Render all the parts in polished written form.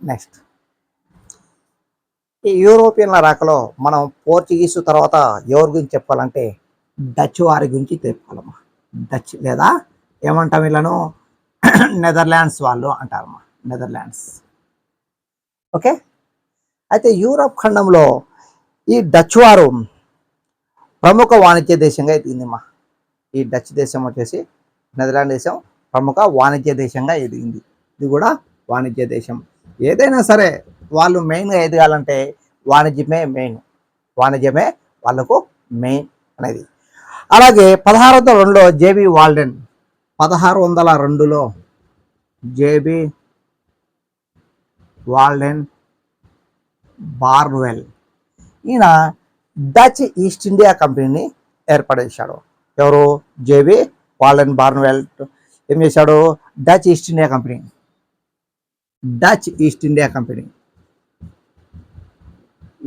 Next ఈ యూరోపియన్ల రాకలో మనం Portuguese తర్వాత ఎవరి గురించి చెప్పాలంటే డచ్ వారి గురించి చెప్పాలమ్మా. డచ్ లేదా ఏమంటాం వీళ్ళను నెదర్లాండ్స్ వాళ్ళు అంటారమ్మా, నెదర్లాండ్స్. ఓకే. అయితే యూరోప్ ఖండంలో ఈ డచ్ వారు ప్రముఖ వాణిజ్య దేశంగా ఎదిగిందమ్మా. ఈ డచ్ దేశం వచ్చేసి నెదర్లాండ్ దేశం ప్రముఖ వాణిజ్య దేశంగా ఎదిగింది. ఇది కూడా వాణిజ్య దేశం. ఏదైనా సరే వాళ్ళు మెయిన్గా ఎదగాలంటే వాణిజ్యమే మెయిన్, వాణిజ్యమే వాళ్ళకు మెయిన్ అనేది. అలాగే 1602లో JB Walden, 1602లో JB Walden Bournville ఈయన డచ్ ఈస్ట్ ఇండియా కంపెనీని ఏర్పడేశాడు. ఎవరు? జేబి వాల్డెన్ బార్న్వెల్ ఏం చేశాడు? Dutch East India company, Dutch East India company,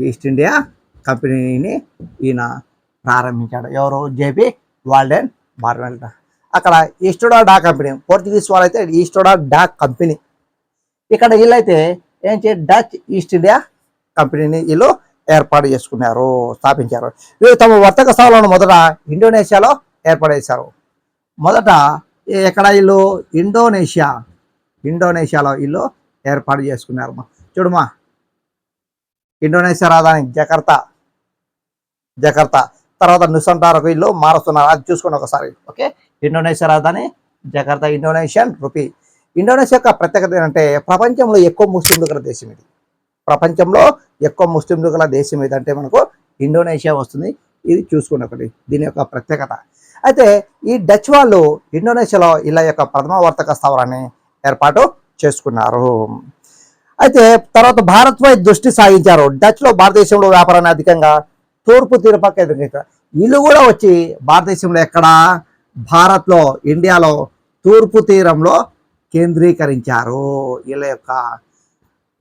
East India కంపెనీని ఈయన ప్రారంభించాడు. ఎవరు? J B Walden Barnwell. అక్కడ ఈస్టోడా డా కంపెనీ, పోర్చుగీస్ వాళ్ళైతే ఈస్టోడా డా కంపెనీ. ఇక్కడ వీళ్ళైతే ఏం డచ్ ఈస్ట్ ఇండియా కంపెనీని వీళ్ళు ఏర్పాటు చేసుకున్నారు, స్థాపించారు. వీళ్ళు తమ వర్తక స్థావరాలను మొదట ఇండోనేషియాలో ఏర్పడేశారు. మొదట ఎక్కడ వీళ్ళు? ఇండోనేషియాలో వీళ్ళు ఏర్పాటు చేసుకున్నారు. చూడమా, ఇండోనేషియా రాజధాని జకర్తా, తర్వాత నుసంటారకు వీళ్ళు మారుస్తున్నారు. అది చూసుకోండి ఒకసారి. ఓకే. ఇండోనేషియా రాజధాని జకర్తా, ఇండోనేషియన్ రూపీ. ఇండోనేషియా యొక్క ప్రత్యేకత ఏంటంటే ప్రపంచంలో ఎక్కువ ముస్లింలు గల దేశం ఇది. ప్రపంచంలో ఎక్కువ ముస్లింలు గల దేశం ఏదంటే మనకు ఇండోనేషియా వస్తుంది. ఇది చూసుకోండి ఒకటి, దీని యొక్క ప్రత్యేకత. అయితే ఈ డచ్ వాళ్ళు ఇండోనేషియాలో ఇలా యొక్క ప్రథమ వర్తక స్థావరాన్ని ఏర్పాటు చేసుకున్నారు. అయితే తర్వాత భారత్పై దృష్టి సాగించారు. డచ్లో భారతదేశంలో వ్యాపారాన్ని అధికంగా తూర్పు తీరపక్క ఎదుర్కొంటారు. వీళ్ళు కూడా వచ్చి భారతదేశంలో ఎక్కడ? భారత్లో, ఇండియాలో తూర్పు తీరంలో కేంద్రీకరించారు. వీళ్ళ యొక్క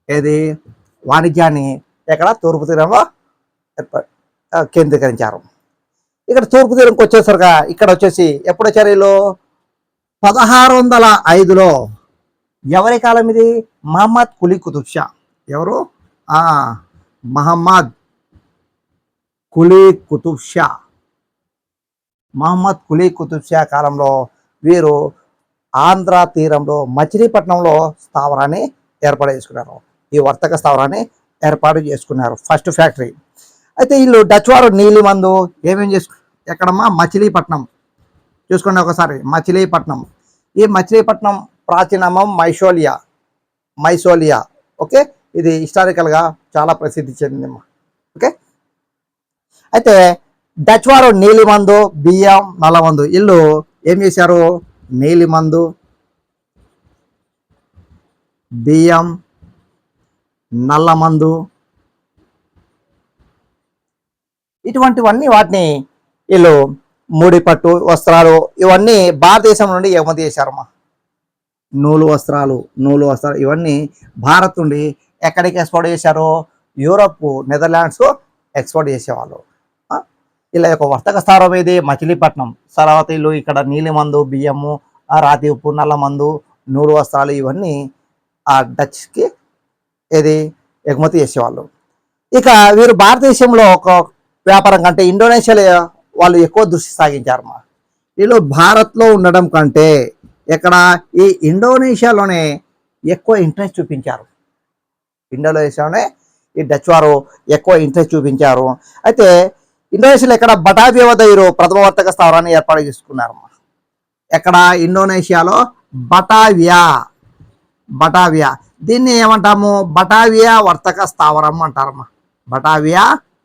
ఏది వాణిజ్యాన్ని ఎక్కడ? తూర్పు తీరంలో కేంద్రీకరించారు. ఇక్కడ తూర్పు తీరంకి వచ్చేసరిగా ఇక్కడ వచ్చేసి ఎప్పుడు వచ్చారు వీళ్ళు? 1605లో. ఎవరి కాలం ఇది? మహమ్మద్ కులీ కుతుబ్ షా. ఎవరు? మహమ్మద్ కులీ కుతుబ్ షా. మహమ్మద్ కులీ కుతుబ్ షా కాలంలో వీరు ఆంధ్ర తీరంలో మచిలీపట్నంలో స్థావరాన్ని ఏర్పాటు చేసుకున్నారు. ఈ వర్తక స్థావరాన్ని ఏర్పాటు చేసుకున్నారు, ఫస్ట్ ఫ్యాక్టరీ. అయితే వీళ్ళు డచ్ వారు నీలి మందు ఏమేమి ఎక్కడమ్మా? మచిలీపట్నం. చూసుకోండి ఒకసారి, మచిలీపట్నం. ఈ మచిలీపట్నం ప్రాచీనామం మైసోలియా. ఓకే. ఇది హిస్టారికల్గా చాలా ప్రసిద్ధి చెందిందమ్మా. ఓకే. అయితే డచ్ వారు నీలి మందు, బియ్యం, నల్ల మందు వీళ్ళు ఏం చేశారు? నీలి మందు, బియ్యం, నల్ల మందు ఇటువంటివన్నీ వాటిని వీళ్ళు ముడి పట్టు వస్త్రాలు ఇవన్నీ భారతదేశం నుండి ఎగుమతి చేశారమ్మా. నూలు వస్త్రాలు ఇవన్నీ భారత్ నుండి ఎక్కడికి ఎక్స్పోర్ట్ చేశారు? యూరోప్, నెదర్లాండ్స్ ఎక్స్పోర్ట్ చేసేవాళ్ళు. ఇలా యొక్క వర్తక స్థావరం ఏది? మచిలీపట్నం. తర్వాత వీళ్ళు ఇక్కడ నీలి మందు, బియ్యము, రాతి ఉప్పు, నల్ల మందు, నూలు వస్త్రాలు ఇవన్నీ ఆ డచ్కి ఏది ఎగుమతి చేసేవాళ్ళు. ఇక వీరు భారతదేశంలో ఒక వ్యాపారం కంటే ఇండోనేషియాలో వాళ్ళు ఎక్కువ దృష్టి సాగించారమ్మా. వీళ్ళు భారత్లో ఉండడం కంటే ఎక్కడ? ఈ ఇండోనేషియాలోనే ఎక్కువ ఇంట్రెస్ట్ చూపించారు. ఇండోనేషియాలోనే ఈ డచ్ వారు ఎక్కువ ఇంట్రెస్ట్ చూపించారు. అయితే ఇండోనేషియాలో ఎక్కడ? బటావియా వద్ద వీరు ప్రథమ వర్తక స్థావరాన్ని ఏర్పాటు చేసుకున్నారమ్మా. ఎక్కడ? ఇండోనేషియాలో బటావియా. దీన్ని ఏమంటాము? బటావియా వర్తక స్థావరం అంటారమ్మా. బటావియా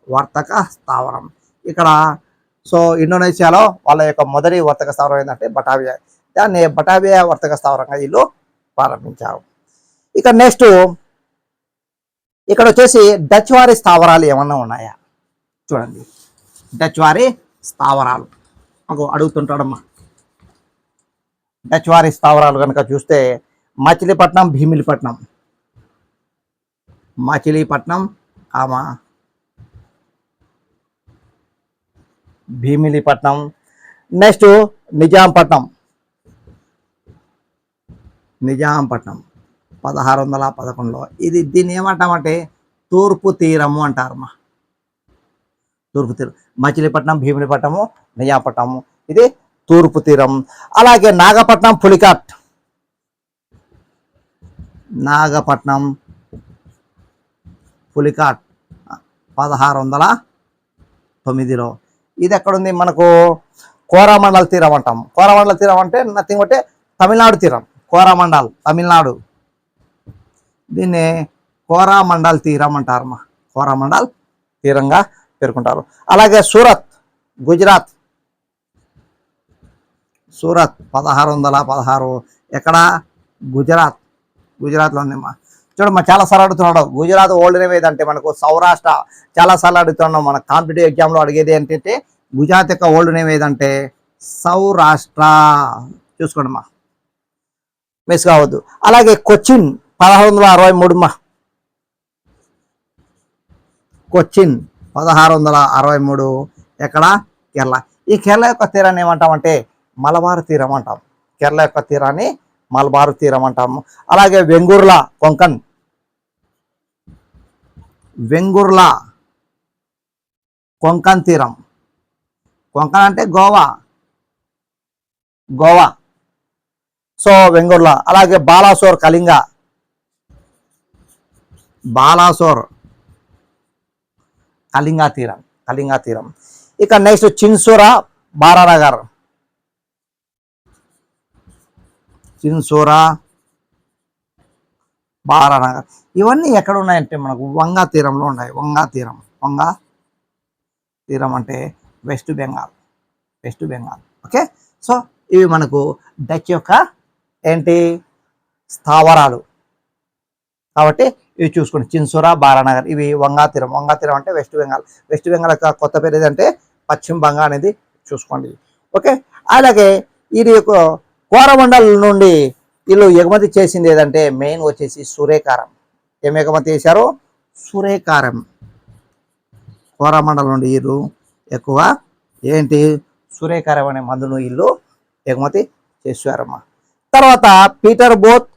వర్తక స్థావరం ఇక్కడ. సో ఇండోనేషియాలో వాళ్ళ యొక్క మొదటి వర్తక స్థావరం ఏంటంటే బటావియా. దాన్ని బటావియా వర్తక స్థావరంగా వీళ్ళు ప్రారంభించారు. ఇక నెక్స్ట్ ఇక్కడ వచ్చేసి డచ్ వారి స్థావరాలు ఏమన్నా ఉన్నాయా? చూడండి, డచ్ వారి స్థావరాలు అడుగుతుంటాడమ్మా. డచ్ వారి స్థావరాలు కనుక చూస్తే మచిలీపట్నం, భీమిలిపట్నం. నెక్స్ట్ నిజాంపట్నం. 1611లో. దీన్ని ఏమంటామంటే తూర్పు తీరము అంటారమ్మా. తూర్పు తీరం మచిలీపట్నం, భీమునిపట్నము, నిజాంపట్నము, ఇది తూర్పు తీరం. అలాగే నాగపట్నం పులికాట్, నాగపట్నం పులికాట్ 1609లో. ఇది ఎక్కడుంది మనకు? కోరామండల్ తీరం అంటాం. కోరామండల్ తీరం అంటే నథింగ్ అంటే తమిళనాడు తీరం. కోరామండల్ తమిళనాడు, దీన్ని కోరామండల్ తీరం అంటారమ్మా. కోరామండల్ తీరంగా పేర్కొంటారు. అలాగే సూరత్ గుజరాత్, సూరత్ 1616 ఎక్కడ? గుజరాత్, గుజరాత్లో ఉందమ్మా. చూడమ్మా, చాలాసార్లు అడుగుతున్నాడు గుజరాత్ ఓల్డ్ నేమ్ ఏదంటే మనకు సౌరాష్ట్ర. చాలాసార్లు అడుగుతున్నాం, మన కాంపిటేటివ్ ఎగ్జామ్లో అడిగేది ఏంటంటే గుజరాత్ యొక్క ఓల్డ్ నేమ్ ఏదంటే సౌరాష్ట్ర. చూసుకోండి అమ్మా, మిస్ కావద్దు. అలాగే కొచ్చిన్ 1663 కొచ్చిన్ 1663 ఎక్కడ? కేరళ. ఈ కేరళ యొక్క తీరాన్ని ఏమంటామంటే మలబారు తీరం అంటాం. కేరళ యొక్క తీరాన్ని మలబారు తీరం అంటాము. అలాగే వెంగుర్లా కొంకన్, వెంగుర్లా కొంకన్ తీరం. కొంకన్ అంటే గోవా, గోవా. సో వెంగుర్లా. అలాగే బాలాసోర్ కళింగ, బాలాసోర్ కళింగ తీరం, కళింగ తీరం. ఇక నెక్స్ట్ చిన్సూరా బారానగర్, చిన్సూరా బారానగర్. ఇవన్నీ ఎక్కడ ఉన్నాయంటే మనకు వంగా తీరంలో ఉన్నాయి. వంగా తీరం, వంగా తీరం అంటే west Bengal, west Bengal. Okay, so ఇవి మనకు డచ్ యొక్క ఏంటి స్థావరాలు కాబట్టి ఇవి చూసుకోండి. చిన్సూరా బారానగర్ ఇవి వంగా తీరం. వంగా తీరం అంటే వెస్ట్ బెంగాల్. వెస్ట్ బెంగాల్ యొక్క కొత్త పేరు ఏదంటే పశ్చిమ బంగా అనేది చూసుకోండి. ఓకే, అలాగే ఇది కోరమండల్ నుండి వీళ్ళు ఎగుమతి చేసింది ఏదంటే మెయిన్ వచ్చేసి సూర్యకారం. ఏం ఎగుమతి చేశారు? సూర్యకారం. కోరమండల్ నుండి వీళ్ళు ఎక్కువ ఏంటి సూర్యకారం అనే మందును వీళ్ళు ఎగుమతి చేశారమ్మా. తర్వాత పీటర్ బోత్,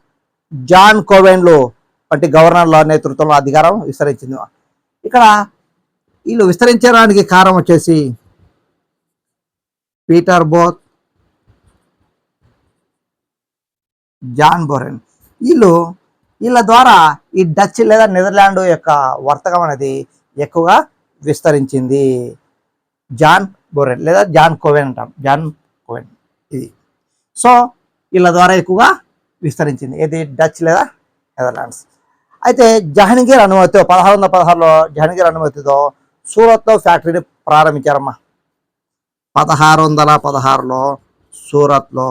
జాన్ కోవెన్లు వంటి గవర్నర్ల నేతృత్వంలో అధికారం విస్తరించింది. ఇక్కడ వీళ్ళు విస్తరించడానికి కారణం వచ్చేసి పీటర్ బోత్, జాన్ బోరెన్. వీళ్ళ ద్వారా ఈ డచ్ లేదా నెదర్లాండ్ యొక్క వర్తకం అనేది ఎక్కువగా విస్తరించింది. జాన్ బోరెన్ లేదా జాన్ కోవెన్ అంటాం, జాన్ కోవెన్ ఇది. సో వీళ్ళ ద్వారా ఎక్కువగా విస్తరించింది ఏది డచ్ లేదా నెదర్లాండ్స్. అయితే జహంగీర్ అనుమతితో 1616లో జహంగీర్ అనుమతితో సూరత్లో ఫ్యాక్టరీని ప్రారంభించారమ్మా. 1616లో సూరత్లో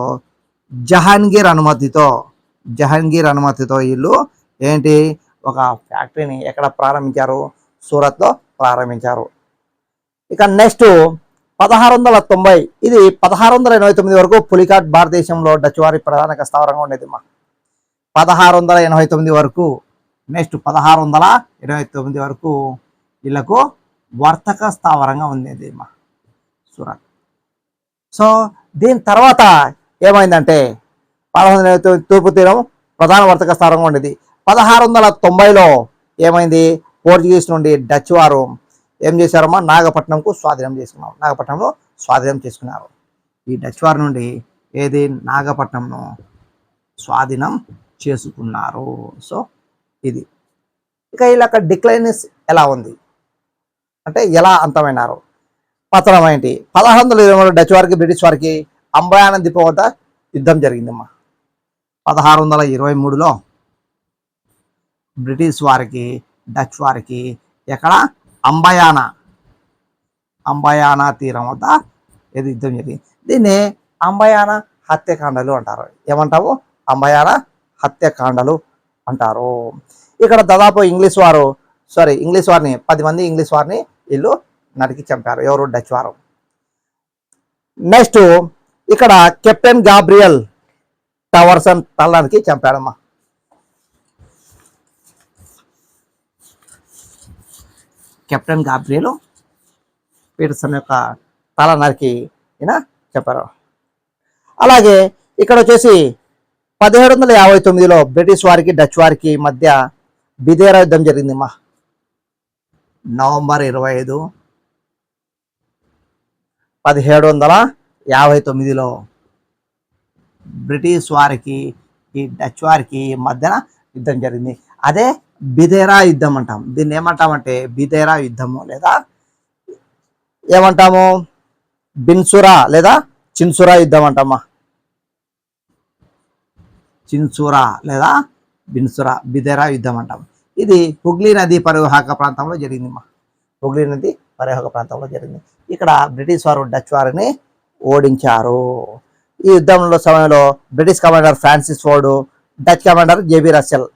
జహంగీర్ అనుమతితో వీళ్ళు ఏంటి ఒక ఫ్యాక్టరీని ఎక్కడ ప్రారంభించారు? సూరత్లో ప్రారంభించారు. ఇక నెక్స్ట్ 1690 ఇది 1689 వరకు పులికాట్ భారతదేశంలో డచ్ వారి ప్రధాన స్థావరంగా ఉండేది మా 1689 వరకు. నెక్స్ట్ 1689 వరకు వీళ్ళకు వర్తక స్థావరంగా ఉండేది మా సూరత్. సో దీని తర్వాత ఏమైందంటే 1689 తూర్పు తీరం ప్రధాన వర్తక స్థావరంగా ఉండేది. 1690లో ఏమైంది? పోర్చుగీస్ నుండి డచ్ వారు ఏం చేశారమ్మా? నాగపట్నంకు స్వాధీనం చేసుకున్నారు. నాగపట్నంలో స్వాధీనం చేసుకున్నారు. ఈ డచ్ వారి నుండి ఏది నాగపట్నంను స్వాధీనం చేసుకున్నారు. సో ఇది. ఇక వీళ్ళ డిక్లైనెస్ ఎలా ఉంది అంటే ఎలా అంతమైనారు? పతనం ఏంటి? 1623 డచ్ వారికి బ్రిటిష్ వారికి అంబయాన ద్వీపం వద్ద యుద్ధం జరిగిందమ్మా. 1623లో బ్రిటిష్ వారికి డచ్ వారికి ఎక్కడ? అంబయానా తీరం వద్ద ఏది యుద్ధం జరిగింది. దీన్ని అంబయానా హత్యకాండలు అంటారు. ఏమంటావు? అంబయానా హత్యకాండలు అంటారు. ఇక్కడ దాదాపు ఇంగ్లీష్ వారిని 10 మంది ఇంగ్లీష్ వారిని వీళ్ళు నరికి చంపారు. ఎవరు? డచ్ వారు. నెక్స్ట్ ఇక్కడ కెప్టెన్ గాబ్రియల్ టవర్సన్ తలడానికి చంపాడమ్మా. కెప్టెన్ గాబ్రియల్ పీటర్సన్ యొక్క తల నరికి ఈయన చెప్పారు. అలాగే ఇక్కడ వచ్చేసి 1759లో బ్రిటిష్ వారికి డచ్ వారికి మధ్య బిదేరా యుద్ధం జరిగింది మా. నవంబర్ 25, 1759లో బ్రిటిష్ వారికి ఈ డచ్ వారికి మధ్యన యుద్ధం జరిగింది. అదే బిదేరా యుద్ధం అంటాం. దీన్ని ఏమంటామంటే బిదేరా యుద్ధము లేదా ఏమంటాము బిన్సురా లేదా చిన్సురా యుద్ధం అంటామా. చిన్సురా లేదా బిన్సురా బిదేరా యుద్ధం అంటాం. ఇది హుగ్లీ నది పరివాహక ప్రాంతంలో జరిగింది. హుగ్లీ నది పరివాహక ప్రాంతంలో జరిగింది. ఇక్కడ బ్రిటిష్ వారు డచ్ వారిని ఓడించారు. ఈ యుద్ధంలో సమయంలో British commander Francis Ford, Dutch commander JB Russell.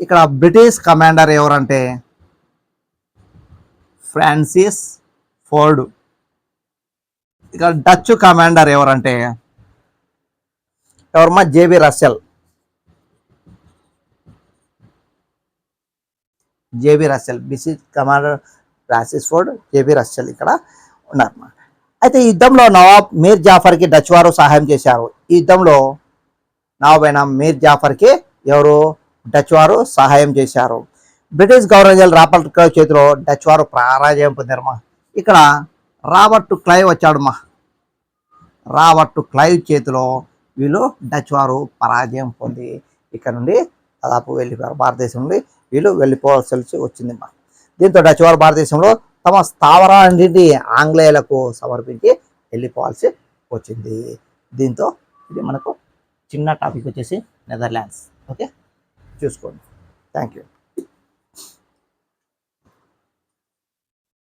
ఇక్కడ బ్రిటిష్ కమాండర్ ఎవరంటే ఫ్రాన్సిస్ ఫోర్డ్. ఇక్కడ డచ్ కమాండర్ ఎవరంటే ఎవరమ్మా JB Russell. JB Russell British commander Francis Ford, JB Russell ఇక్కడ ఉన్నారు. అయితే ఈ యుద్ధంలో నవాబ్ మీర్ జాఫర్కి డచ్ వారు సహాయం చేశారు. ఈ యుద్ధంలో నవాబ్ అయిన మీర్ జాఫర్కి ఎవరు డచ్ వారు సహాయం చేశారు. British governor general Robert Clive చేతిలో డచ్ వారు పరాజయం పొందారమ్మా. ఇక్కడ రాబర్ట్ క్లైవ్ వచ్చాడుమా. రాబర్ట్ క్లైవ్ చేతిలో వీళ్ళు డచ్ వారు పరాజయం పొంది ఇక్కడ నుండి దాదాపు వెళ్ళిపోయారు. భారతదేశం నుండి వీళ్ళు వెళ్ళిపోవాల్సి వచ్చిందమ్మా. దీంతో డచ్ వారు భారతదేశంలో తమ స్థావరాలన్నింటినీ ఆంగ్లేయులకు సమర్పించి వెళ్ళిపోవాల్సి వచ్చింది. దీంతో ఇది మనకు చిన్న టాపిక్ వచ్చేసి నెదర్లాండ్స్. ఓకే, చూసుకోండి. Thank you.